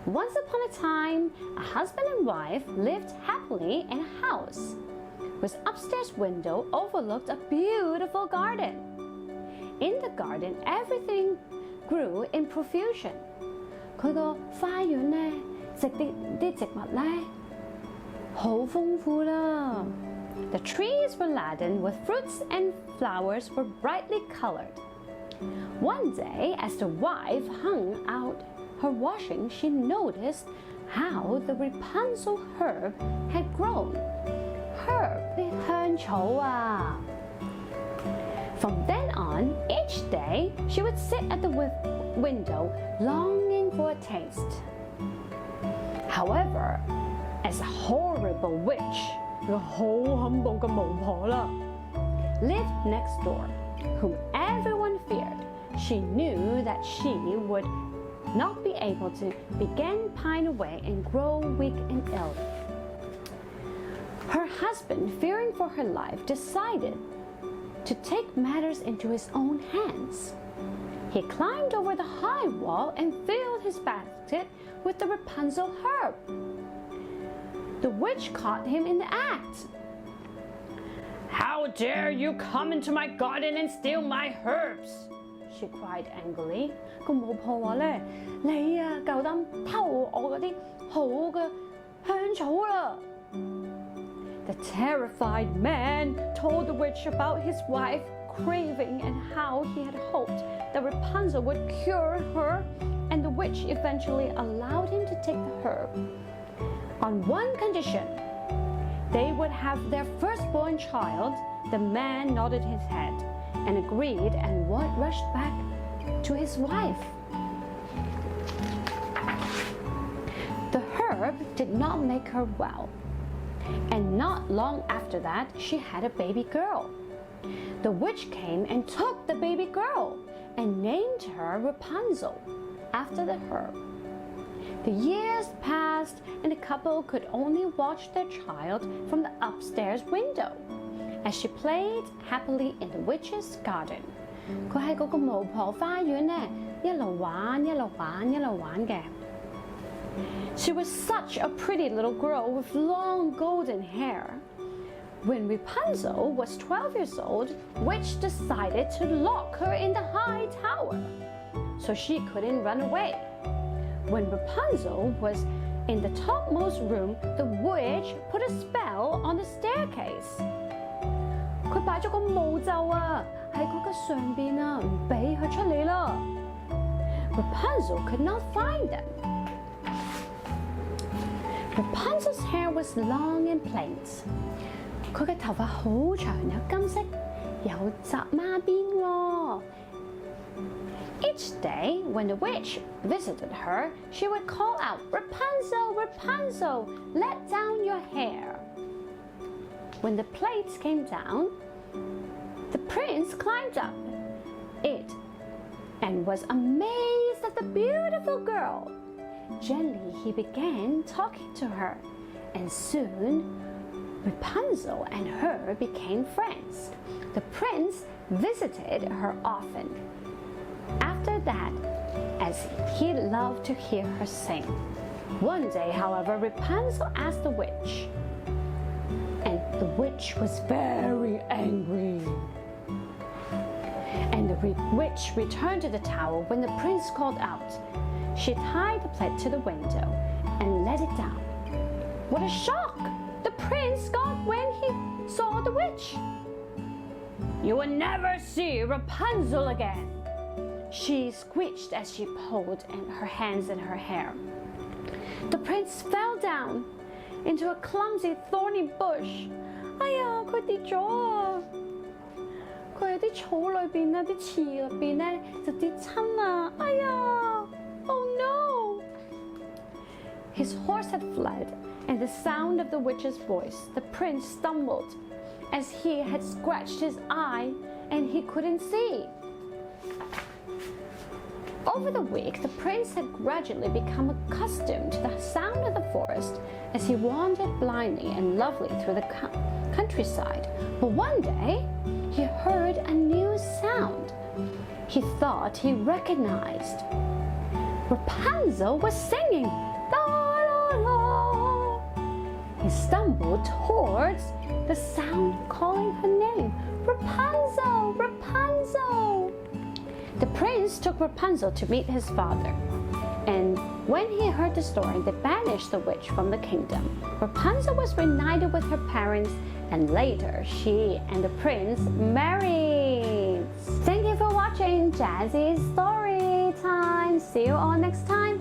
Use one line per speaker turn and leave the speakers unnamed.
Once upon a time, a husband and wife lived happily in a house whose upstairs window overlooked a beautiful garden. In the garden, everything grew in profusion. 佢個花園呢，啲植物呢，好豐富啦。The trees were laden with fruits and flowers were brightly colored. One day, as the wife hung out her washing, she noticed how the Rapunzel herb had grown. Herb 啲香草啊。From then on, each day she would sit at the window, longing for a taste. However, as a horrible witch, 個好恐怖嘅巫婆啦 lived next door, whom everyone feared. She knew that she would not be able to begin pine away and grow weak and ill. Her husband, fearing for her life, decided to take matters into his own hands. He climbed over the high wall and filled his basket with the Rapunzel herb. The witch caught him in the act. "How dare you come into my garden and steal my herbs?" she cried angrily. 個巫婆話咧：你啊，夠膽偷我嗰啲好嘅香草啦！ The terrified man told the witch about his wife craving and how he had hoped that Rapunzel would cure her, and the witch eventually allowed him to take the herb. On one condition, they would have their firstborn child. The man nodded his head and agreed and rushed back to his wife. The herb did not make her well, and not long after that, she had a baby girl. The witch came and took the baby girl and named her Rapunzel after the herb. The years passed, and the couple could only watch their child from the upstairs window as she played happily in the witch's garden. 佢喺嗰個巫婆花園呢，一路玩，一路玩，一路玩嘅。She was such a pretty little girl with long golden hair. When Rapunzel was 12 years old, Witch decided to lock her in the high tower so she couldn't run away. When Rapunzel was in the topmost room, the witch put a spell on the staircase. 佢擺咗個巫咒啊，喺佢嘅上邊啊，唔俾佢出嚟啦。Rapunzel could not find them. Rapunzel's hair was long and plait. 佢嘅頭髮好長，有金色，有紮孖辮喎。Each day, when the witch visited her, she would call out, "Rapunzel, Rapunzel, let down your hair." When the plaits came down, the prince climbed up it and was amazed at the beautiful girl. Gently, he began talking to her, and soon Rapunzel and her became friends. The prince visited her often. After that, as he loved to hear her sing. One day, however, Rapunzel asked the witch, and the witch was very angry. And the witch returned to the tower when the prince called out. She tied the plait to the window and let it down. What a shock the prince got when he saw the witch! "You will never see Rapunzel again," she screeched as she pulled her hands in her hair. The prince fell down into a clumsy thorny bush. 哎呀，佢跌咗啊！佢喺啲草裏邊咧，啲刺入邊咧就跌親啊！哎呀 ！Oh no! His horse had fled, and the sound of the witch's voice, the prince stumbled, as he had scratched his eye and he couldn't see. Over the week, the prince had gradually become accustomed to the sound of the forest as he wandered blindly and lovely through the countryside. But one day, he heard a new sound he thought he recognized. Rapunzel was singing. La, la, la. He stumbled towards the sound calling her name. Rapunzel, Rapunzel. The prince took Rapunzel to meet his father. And when he heard the story, they banished the witch from the kingdom. Rapunzel was reunited with her parents, and later she and the prince married. Thank you for watching Jazzy's Story Time. See you all next time.